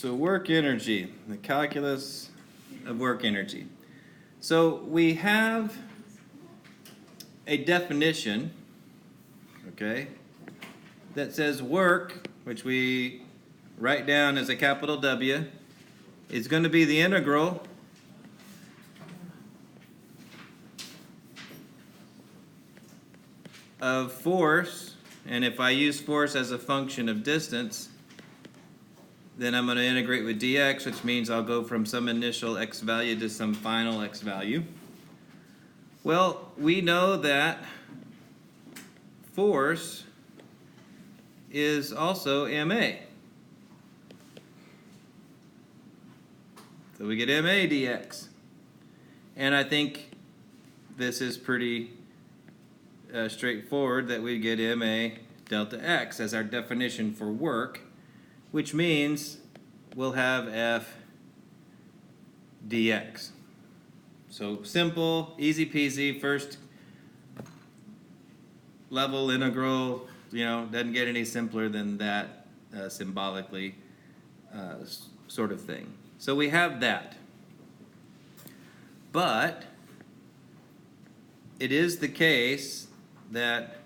So work energy, the calculus of work energy. So we have a definition, okay, that says work, which we write down as a capital W, is going to be the integral of force, and if I use force as a function of distance, then I'm going to integrate with dx, which means I'll go from some initial x value to some final x value. Well, we know that force is also ma. So we get ma dx. And I think this is pretty straightforward that we get ma delta x as our definition for work, which means we'll have f dx. So simple, easy peasy, first level integral, doesn't get any simpler than that symbolically sort of thing. So we have that. But it is the case that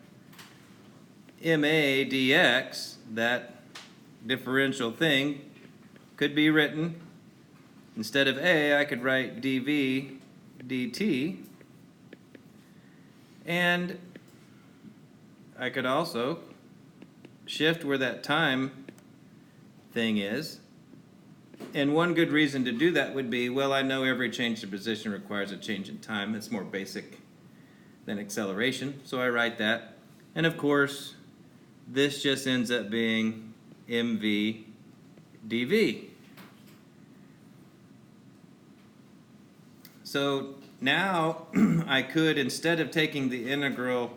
ma dx, that differential thing, could be written, instead of a, I could write dv dt, and I could also shift where that time thing is. And one good reason to do that would be, well, I know every change to position requires a change in time. It's more basic than acceleration, so I write that. And of course, this just ends up being mv dv. So now I could, instead of taking the integral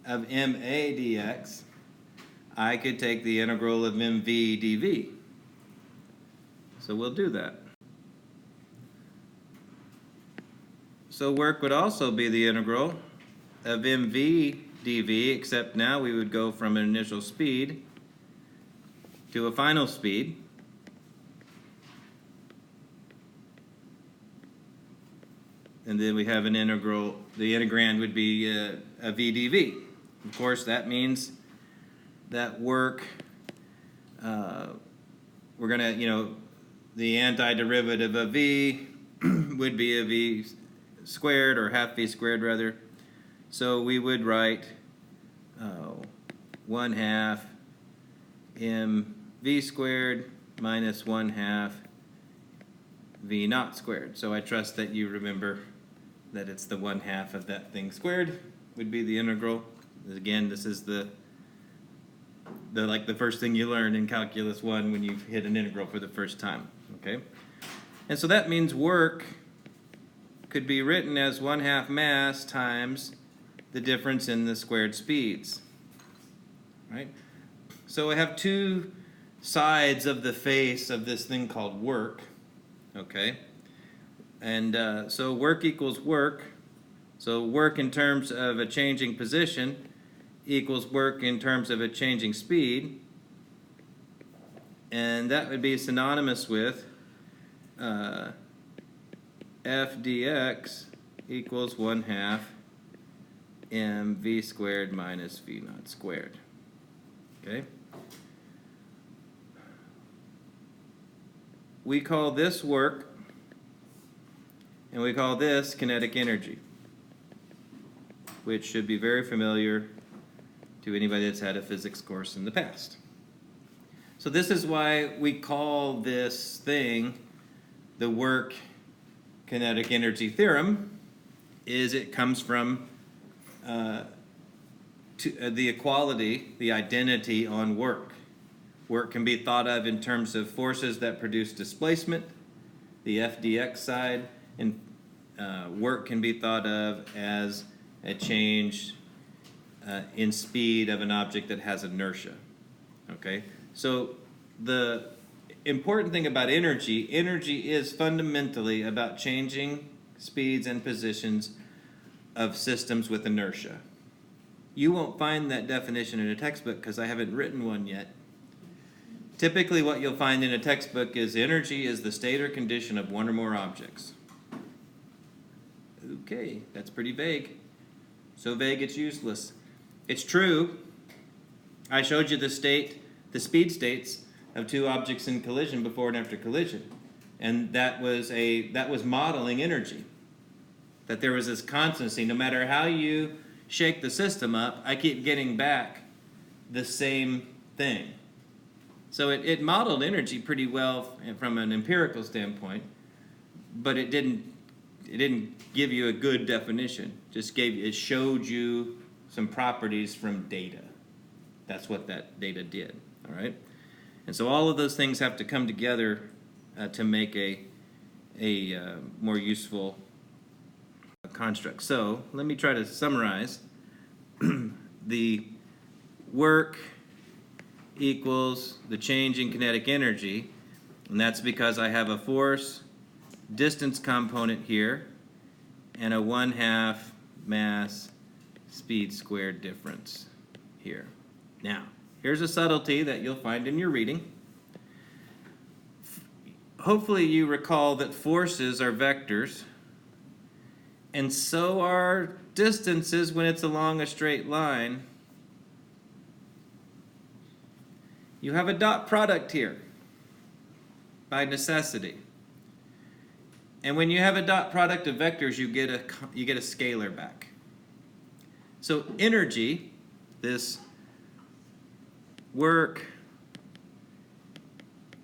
of ma dx, I could take the integral of mv dv. So we'll do that. So work would also be the integral of mv dv, except now we would go from an initial speed to a final speed. And then we have an integral, the integrand would be a v dv. Of course, that means that work, we're going to, the antiderivative of v would be a v squared, or half v squared rather. So we would write 1/2 mv squared minus 1/2 v naught squared. So I trust that you remember that it's the 1/2 of that thing squared would be the integral. Again, this is the first thing you learn in Calculus 1 when you hit an integral for the first time. Okay? And so that means work could be written as 1/2 mass times the difference in the squared speeds. Right? So I have two sides of the face of this thing called work. Okay? And so work equals work. So work in terms of a changing position equals work in terms of a changing speed. And that would be synonymous with f dx equals 1/2 mv squared minus v naught squared. Okay? We call this work, and we call this kinetic energy, which should be very familiar to anybody that's had a physics course in the past. So this is why we call this thing the work kinetic energy theorem, is it comes from the equality, the identity on work. Work can be thought of in terms of forces that produce displacement, the f dx side, and work can be thought of as a change in speed of an object that has inertia. Okay? So the important thing about energy is fundamentally about changing speeds and positions of systems with inertia. You won't find that definition in a textbook because I haven't written one yet. Typically what you'll find in a textbook is energy is the state or condition of one or more objects. Okay, that's pretty vague. So vague it's useless. It's true. I showed you the speed states of two objects in collision before and after collision. And that was modeling energy. That there was this constancy. No matter how you shake the system up, I keep getting back the same thing. So it modeled energy pretty well from an empirical standpoint, but it didn't give you a good definition. It showed you some properties from data. That's what that data did, all right? And so all of those things have to come together to make a more useful construct. So let me try to summarize. The work equals the change in kinetic energy, and that's because I have a force distance component here and a 1/2 mass speed squared difference here. Now, here's a subtlety that you'll find in your reading. Hopefully you recall that forces are vectors, and so are distances when it's along a straight line. You have a dot product here by necessity. And when you have a dot product of vectors, you get a scalar back. So energy, this work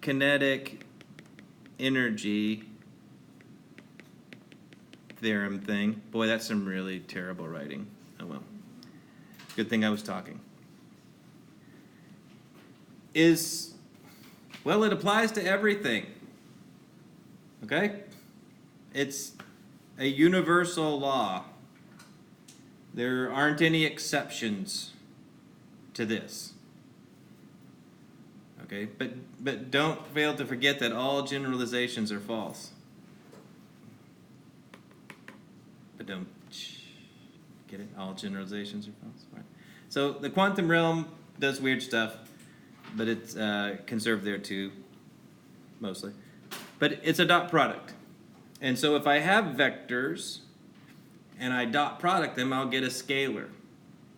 kinetic energy theorem thing. Boy, that's some really terrible writing. Oh well. Good thing I was talking. Well, it applies to everything. Okay? It's a universal law. There aren't any exceptions to this. Okay? But don't fail to forget that all generalizations are false. But don't get it? All generalizations are false. All right. So the quantum realm does weird stuff, but it's conserved there too, mostly. But it's a dot product. And so if I have vectors and I dot product them, I'll get a scalar.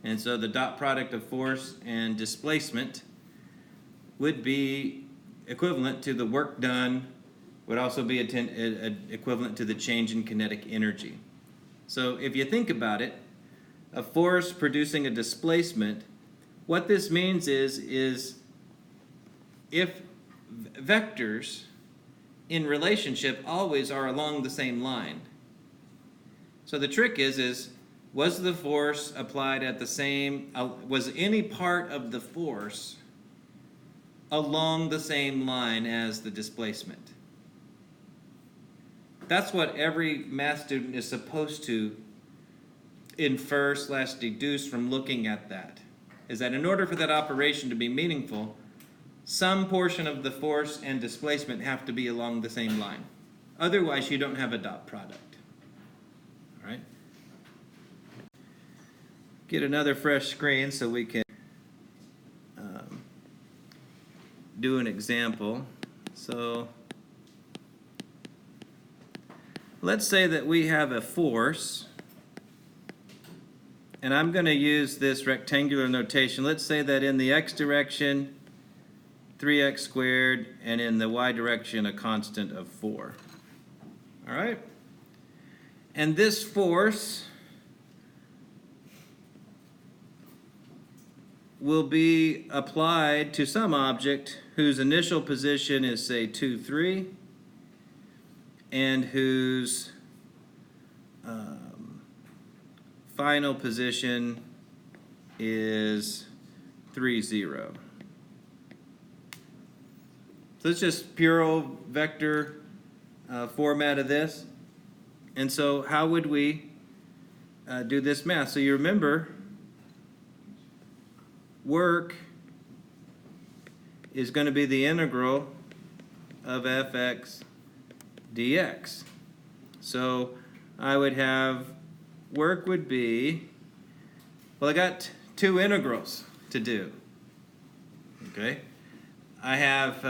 And so the dot product of force and displacement would be equivalent to the work done, would also be equivalent to the change in kinetic energy. So if you think about it, a force producing a displacement, what this means is if vectors in relationship always are along the same line. So the trick is was the force applied at the same, was any part of the force along the same line as the displacement? That's what every math student is supposed to infer/deduce from looking at that, is that in order for that operation to be meaningful, some portion of the force and displacement have to be along the same line. Otherwise, you don't have a dot product. All right? Get another fresh screen so we can do an example. So let's say that we have a force, and I'm going to use this rectangular notation. Let's say that in the x direction, 3x squared, and in the y direction, a constant of 4. All right? And this force will be applied to some object whose initial position is, say, 2, 3, and whose final position is 3, 0. So it's just pure vector format of this. And so how would we do this math? So you remember, work is going to be the integral of fx dx. So I would have, work would be, well, I got two integrals to do. Okay? I have,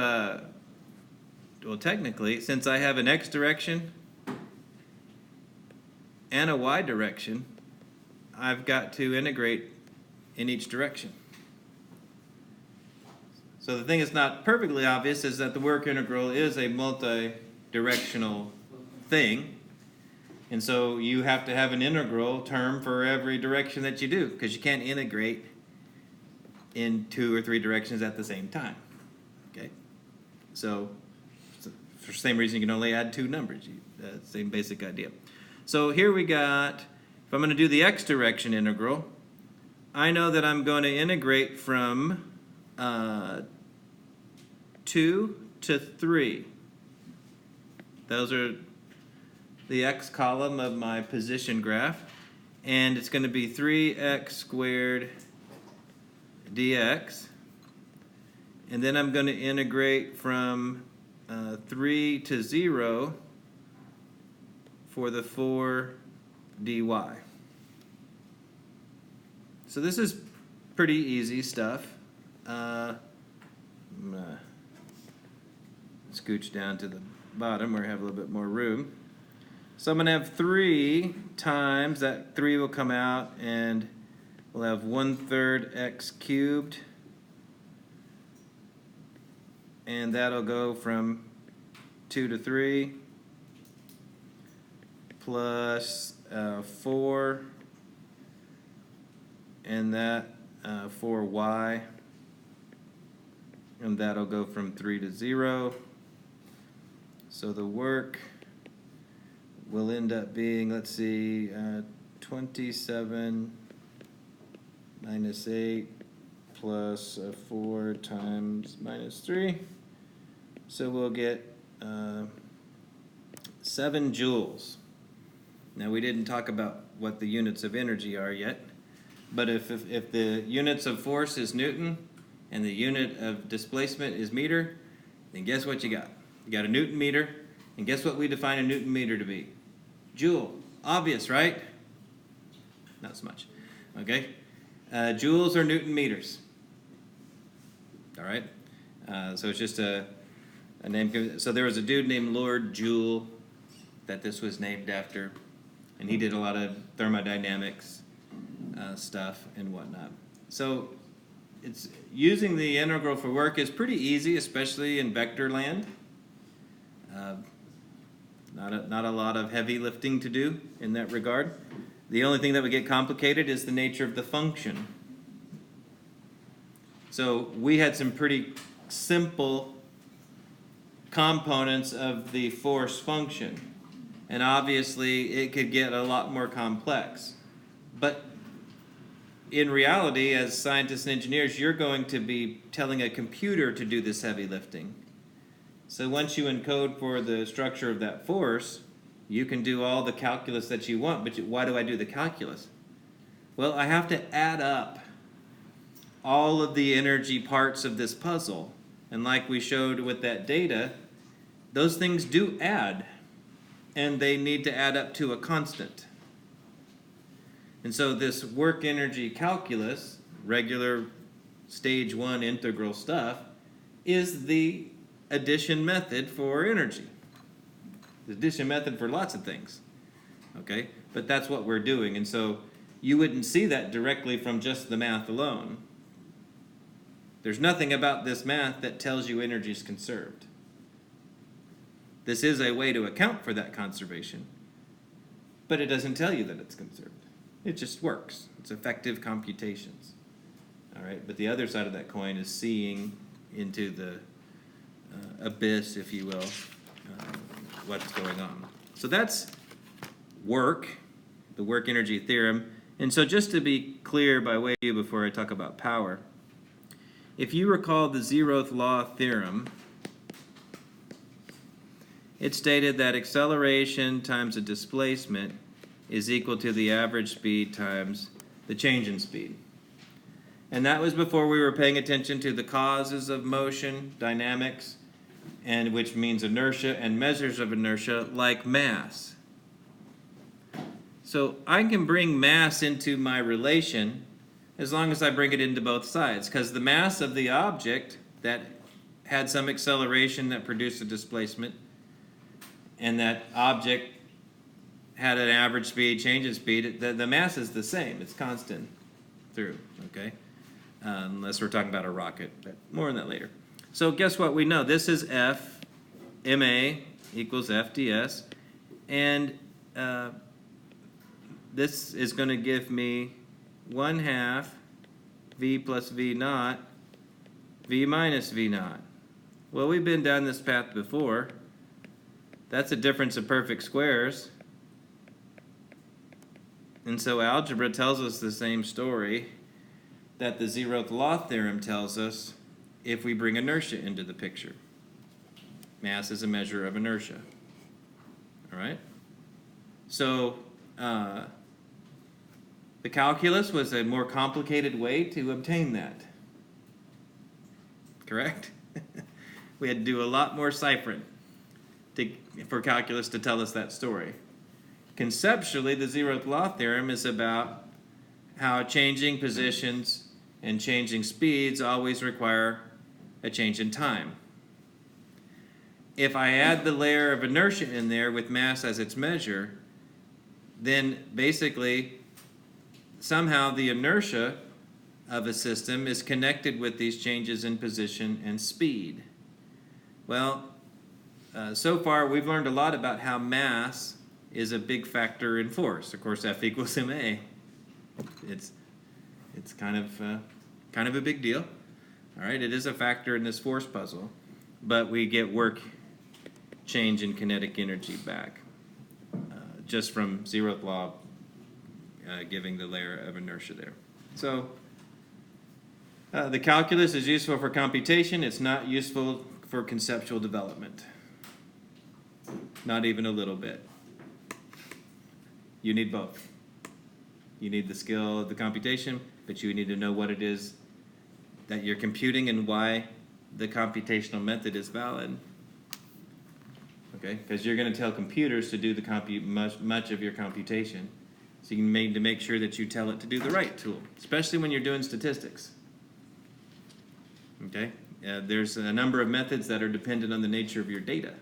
well, technically, since I have an x direction and a y direction, I've got to integrate in each direction. So the thing that's not perfectly obvious is that the work integral is a multi-directional thing. And so you have to have an integral term for every direction that you do, because you can't integrate in 2 or 3 directions at the same time. Okay? So for the same reason, you can only add 2 numbers. Same basic idea. So here we got, if I'm going to do the x direction integral, I know that I'm going to integrate from 2 to 3. Those are the x column of my position graph, and it's going to be 3x squared dx, and then I'm going to integrate from 3 to 0 for the 4 dy. So this is pretty easy stuff. I'm gonna scooch down to the bottom where I have a little bit more room. So I'm going to have 3 times, that 3 will come out, and we'll have 1/3 x cubed, and that'll go from 2 to 3 plus 4, and that 4y, and that'll go from 3 to 0. So the work will end up being, let's see, 27 minus 8 plus 4 times minus 3. So we'll get 7 joules. Now we didn't talk about what the units of energy are yet, but if the units of force is Newton and the unit of displacement is meter, then guess what you got? You got a Newton meter, and guess what we define a Newton meter to be? Joule. Obvious, right? Not so much. Okay? Joules are Newton meters. All right? So it's just a name. So there was a dude named Lord Joule that this was named after, and he did a lot of thermodynamics stuff and whatnot. So it's using the integral for work is pretty easy, especially in vector land. Not a lot of heavy lifting to do in that regard. The only thing that would get complicated is the nature of the function. So we had some pretty simple components of the force function, and obviously it could get a lot more complex. But in reality, as scientists and engineers, you're going to be telling a computer to do this heavy lifting. So once you encode for the structure of that force, you can do all the calculus that you want. But why do I do the calculus? Well, I have to add up all of the energy parts of this puzzle. And like we showed with that data, those things do add. And they need to add up to a constant. And so this work energy calculus, regular stage 1 integral stuff, is the addition method for energy. The addition method for lots of things. Okay? But that's what we're doing. And so you wouldn't see that directly from just the math alone. There's nothing about this math that tells you energy is conserved. This is a way to account for that conservation, but it doesn't tell you that it's conserved. It just works. It's effective computations. All right? But the other side of that coin is seeing into the abyss, if you will, what's going on. So that's work, the work energy theorem. And so just to be clear by way of you before I talk about power, if you recall the zeroth law theorem, it stated that acceleration times a displacement is equal to the average speed times the change in speed. And that was before we were paying attention to the causes of motion, dynamics, and which means inertia and measures of inertia like mass. So I can bring mass into my relation as long as I bring it into both sides, because the mass of the object that had some acceleration that produced a displacement, and that object had an average speed, change in speed, the mass is the same. It's constant through, okay? Unless we're talking about a rocket, but more on that later. So guess what we know? This is F, ma equals F ds, and this is going to give me 1/2 v plus v naught, v minus v naught. Well, we've been down this path before. That's a difference of perfect squares. And so algebra tells us the same story that the zeroth law theorem tells us if we bring inertia into the picture. Mass is a measure of inertia. All right? So the calculus was a more complicated way to obtain that. Correct? We had to do a lot more ciphering for calculus to tell us that story. Conceptually, the zeroth law theorem is about how changing positions and changing speeds always require a change in time. If I add the layer of inertia in there with mass as its measure, then basically somehow the inertia of a system is connected with these changes in position and speed. Well, so far we've learned a lot about how mass is a big factor in force. Of course, F equals ma. It's kind of a big deal. All right, it is a factor in this force puzzle, but we get work change in kinetic energy back just from zeroth law giving the layer of inertia there. So the calculus is useful for computation. It's not useful for conceptual development. Not even a little bit. You need both. You need the skill of the computation, but you need to know what it is that you're computing and why the computational method is valid. Okay, because you're going to tell computers to do the much of your computation. So you need to make sure that you tell it to do the right tool, especially when you're doing statistics. Okay, there's a number of methods that are dependent on the nature of your data.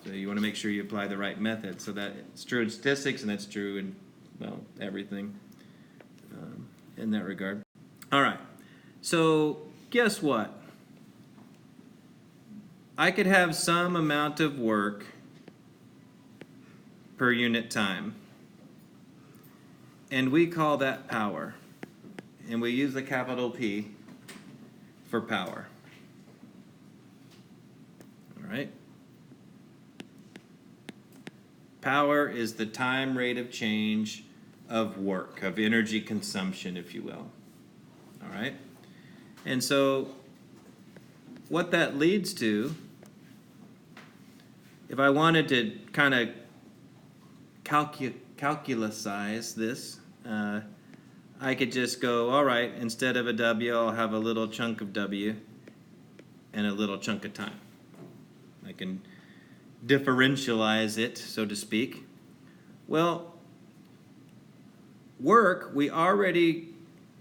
So you want to make sure you apply the right method. So that's true in statistics, and that's true in, well, everything in that regard. All right. So guess what? I could have some amount of work per unit time, and we call that power. And we use the capital P for power. All right? Power is the time rate of change of work, of energy consumption, if you will. All right? And so what that leads to, if I wanted to kind of calculasize this, I could just go, all right, instead of a W, I'll have a little chunk of W and a little chunk of time. I can differentialize it, so to speak. Well, work, we already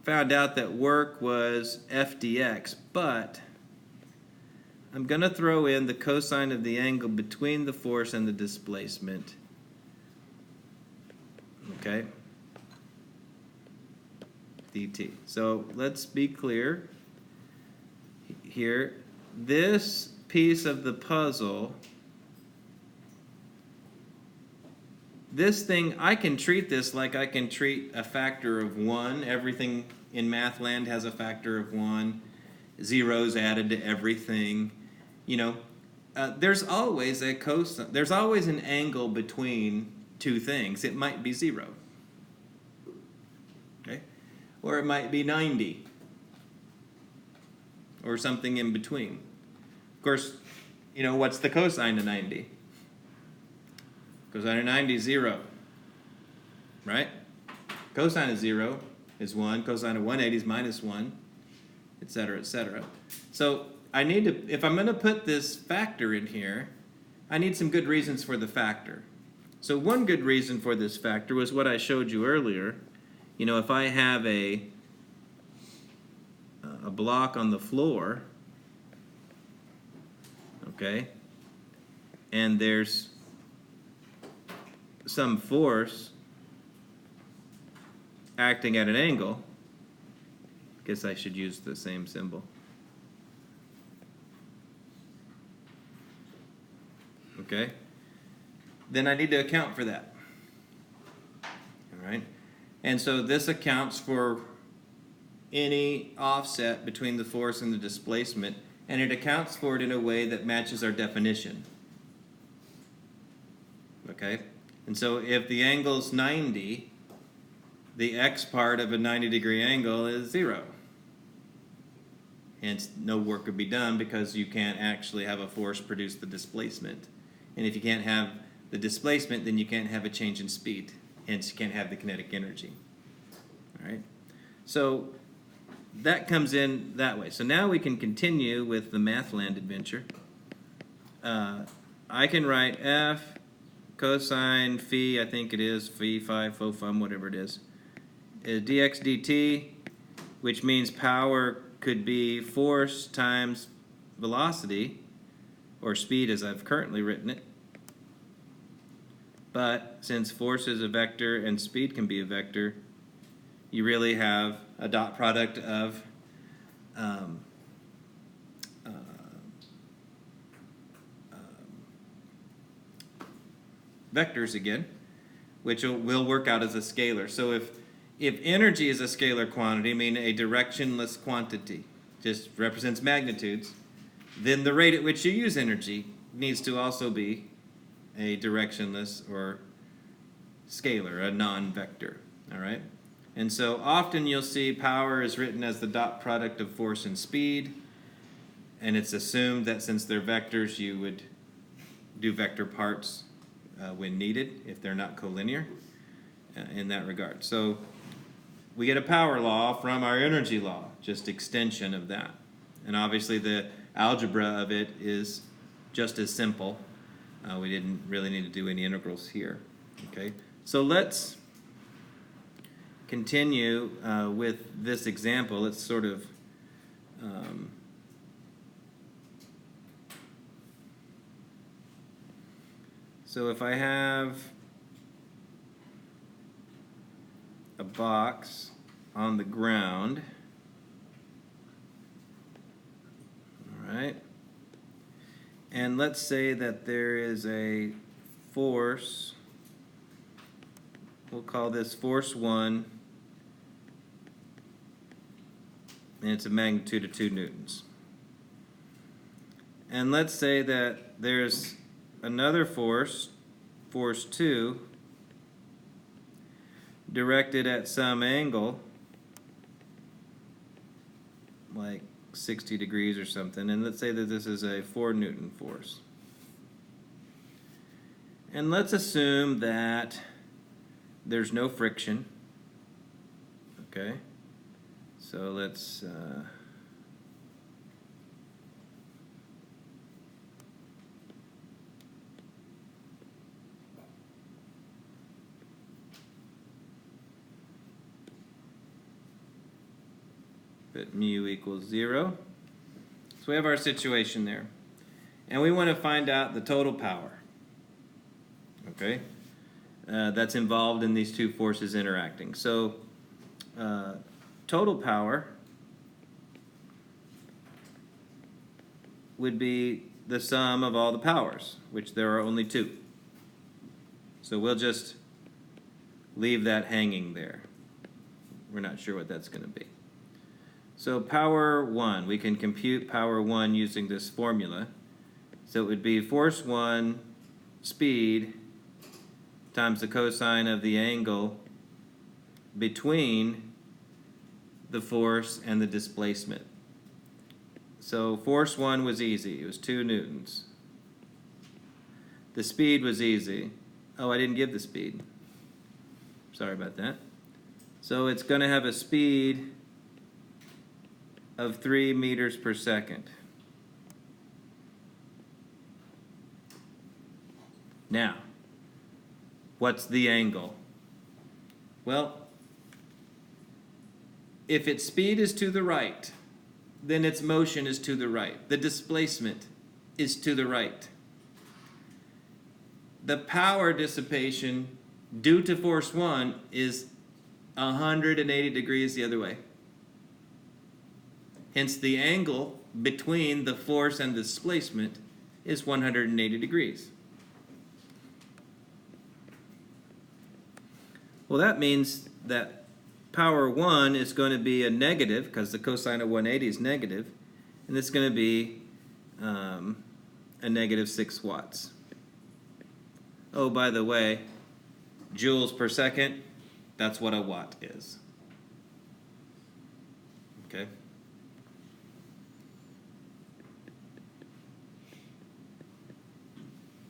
found out that work was F dx, but I'm going to throw in the cosine of the angle between the force and the displacement. Okay? dt. So let's be clear here. This piece of the puzzle, this thing, I can treat this like I can treat a factor of 1. Everything in math land has a factor of 1. Zeros added to everything. You know, there's always a cosine. There's always an angle between two things. It might be 0. Okay? Or it might be 90. Or something in between. Of course, you know, what's the cosine of 90? Cosine of 90 is 0, right? Cosine of 0 is 1. Cosine of 180 is minus 1, etc., etc. So I need to, if I'm going to put this factor in here, I need some good reasons for the factor. So one good reason for this factor was what I showed you earlier. You know, if I have a block on the floor okay, and there's some force acting at an angle, guess I should use the same symbol. Okay, then I need to account for that. All right, and so this accounts for any offset between the force and the displacement, and it accounts for it in a way that matches our definition. Okay, and so if the angle's 90, the x part of a 90-degree angle is 0. Hence, no work could be done because you can't actually have a force produce the displacement. And if you can't have the displacement, then you can't have a change in speed. Hence, you can't have the kinetic energy. All right? So that comes in that way. So now we can continue with the Mathland adventure. I can write F cosine phi, I think it is, phi, phi, pho, phum, whatever it is dx dt, which means power could be force times velocity, or speed as I've currently written it. But since force is a vector and speed can be a vector, you really have a dot product of vectors again, which will work out as a scalar. So if energy is a scalar quantity, meaning a directionless quantity, just represents magnitudes, then the rate at which you use energy needs to also be a directionless or scalar, a non-vector, all right? And so often you'll see power is written as the dot product of force and speed, and it's assumed that since they're vectors, you would do vector parts when needed, if they're not collinear in that regard. So we get a power law from our energy law, just extension of that. And obviously the algebra of it is just as simple. We didn't really need to do any integrals here. Okay, so let's continue with this example. Let's sort of so if I have a box on the ground, all right, and let's say that there is a force, we'll call this force 1, and it's a magnitude of 2 newtons. And let's say that there's another force, force 2, directed at some angle, like 60 degrees or something, and let's say that this is a 4 Newton force. And let's assume that there's no friction. Okay, so let's put mu equals 0. So we have our situation there. And we want to find out the total power. Okay? That's involved in these two forces interacting. So total power would be the sum of all the powers, which there are only 2. So we'll just leave that hanging there. We're not sure what that's going to be. So power 1, we can compute power 1 using this formula. So it would be force 1 speed times the cosine of the angle between the force and the displacement. So force 1 was easy. It was 2 newtons. The speed was easy. Oh, I didn't give the speed. Sorry about that. So it's going to have a speed of 3 meters per second. Now, what's the angle? Well, if its speed is to the right, then its motion is to the right. The displacement is to the right. The power dissipation due to force 1 is 180 degrees the other way. Hence, the angle between the force and the displacement is 180 degrees. Well, that means that power 1 is going to be a negative, because the cosine of 180 is negative, and it's going to be a negative 6 watts. Oh, by the way, joules per second, that's what a watt is. Okay?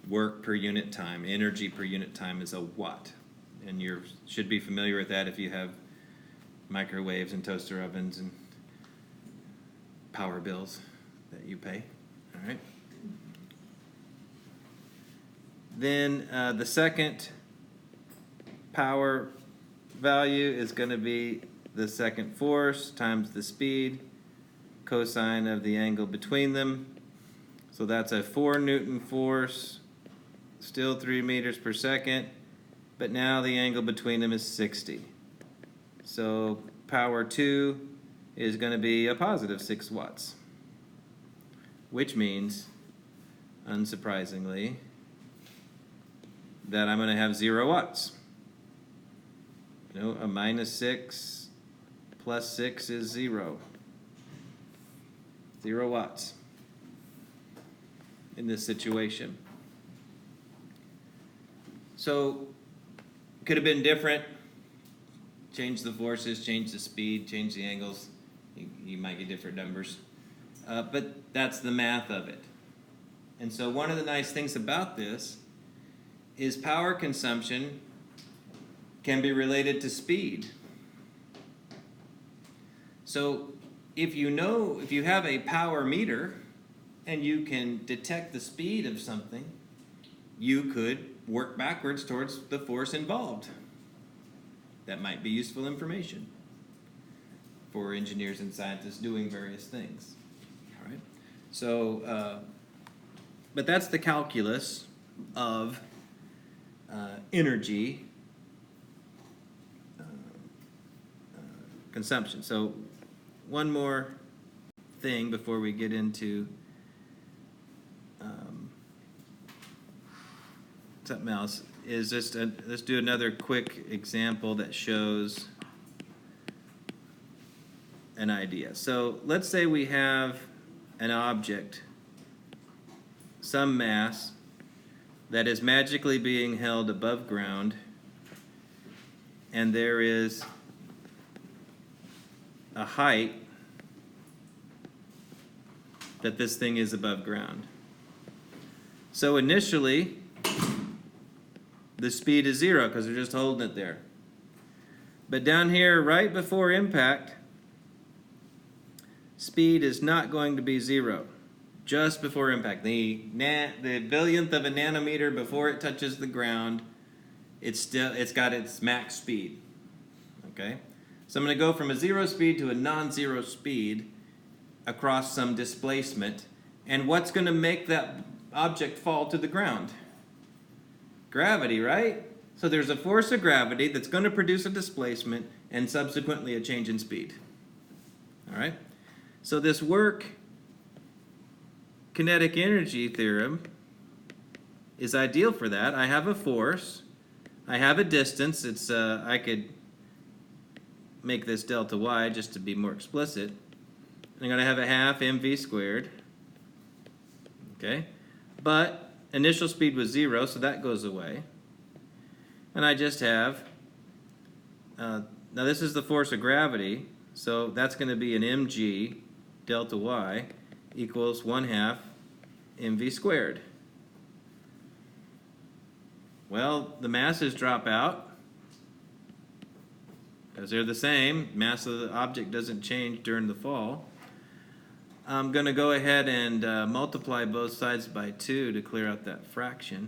Work per unit time, energy per unit time is a watt. And you should be familiar with that if you have microwaves and toaster ovens and power bills that you pay. All right. Then the second power value is going to be the second force times the speed, cosine of the angle between them. So that's a 4 Newton force, still 3 meters per second, but now the angle between them is 60. So power 2 is going to be a positive 6 watts, which means, unsurprisingly, that I'm going to have 0 watts. You know, a minus 6 plus 6 is 0. 0 watts in this situation. So, could have been different. Change the forces, change the speed, change the angles. You might get different numbers. But that's the math of it. And so one of the nice things about this is power consumption can be related to speed. So if you have a power meter and you can detect the speed of something, you could work backwards towards the force involved. That might be useful information for engineers and scientists doing various things. All right. So, but that's the calculus of energy consumption. So, one more thing before we get into something else is just let's do another quick example that shows an idea. So let's say we have an object, some mass, that is magically being held above ground, and there is a height that this thing is above ground. So initially, the speed is 0 because we're just holding it there. But down here, right before impact, speed is not going to be 0. Just before impact, the billionth of a nanometer before it touches the ground, it's got its max speed. Okay, so I'm going to go from a 0 speed to a non-zero speed across some displacement, and what's going to make that object fall to the ground? Gravity, right? So there's a force of gravity that's going to produce a displacement and subsequently a change in speed. All right? So this work kinetic energy theorem is ideal for that. I have a force. I have a distance. It's I could make this delta y just to be more explicit. I'm going to have a half mv squared. Okay? But initial speed was 0, so that goes away. And I just have, now this is the force of gravity, so that's going to be an mg delta y equals 1/2 mv squared. Well, the masses drop out because they're the same. Mass of the object doesn't change during the fall. I'm going to go ahead and multiply both sides by 2 to clear out that fraction.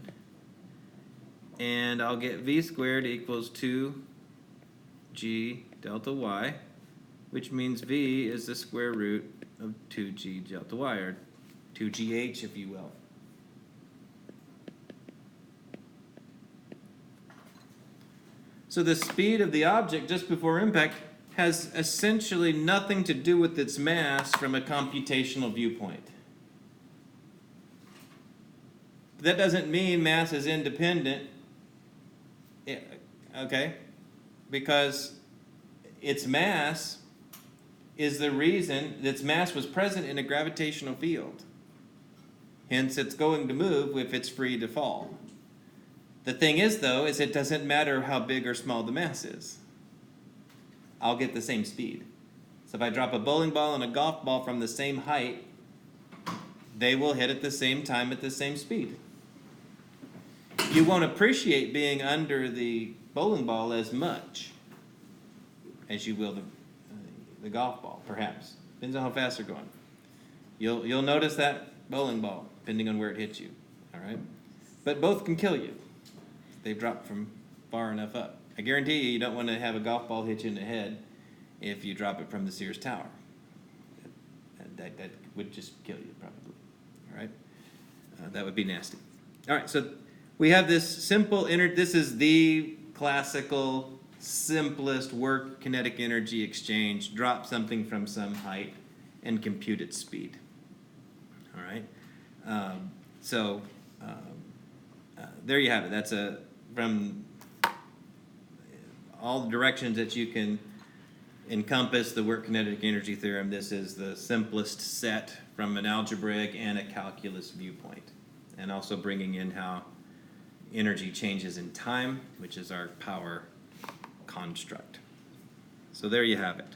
And I'll get v squared equals 2g delta y, which means v is the square root of 2g delta y, or 2gh, if you will. So the speed of the object just before impact has essentially nothing to do with its mass from a computational viewpoint. That doesn't mean mass is independent, okay? Because its mass is the reason that its mass was present in a gravitational field. Hence, it's going to move if it's free to fall. The thing is, though, is it doesn't matter how big or small the mass is. I'll get the same speed. So if I drop a bowling ball and a golf ball from the same height, they will hit at the same time at the same speed. You won't appreciate being under the bowling ball as much as you will the golf ball, perhaps. Depends on how fast they're going. You'll notice that bowling ball, depending on where it hits you. All right? But both can kill you. They've dropped from far enough up. I guarantee you don't want to have a golf ball hit you in the head if you drop it from the Sears Tower. That would just kill you, probably. All right? That would be nasty. All right, so we have this simple this is the classical, simplest work kinetic energy exchange. Drop something from some height and compute its speed. All right? There you have it. That's from all the directions that you can encompass the work kinetic energy theorem. This is the simplest set from an algebraic and a calculus viewpoint, and also bringing in how energy changes in time, which is our power construct. So there you have it.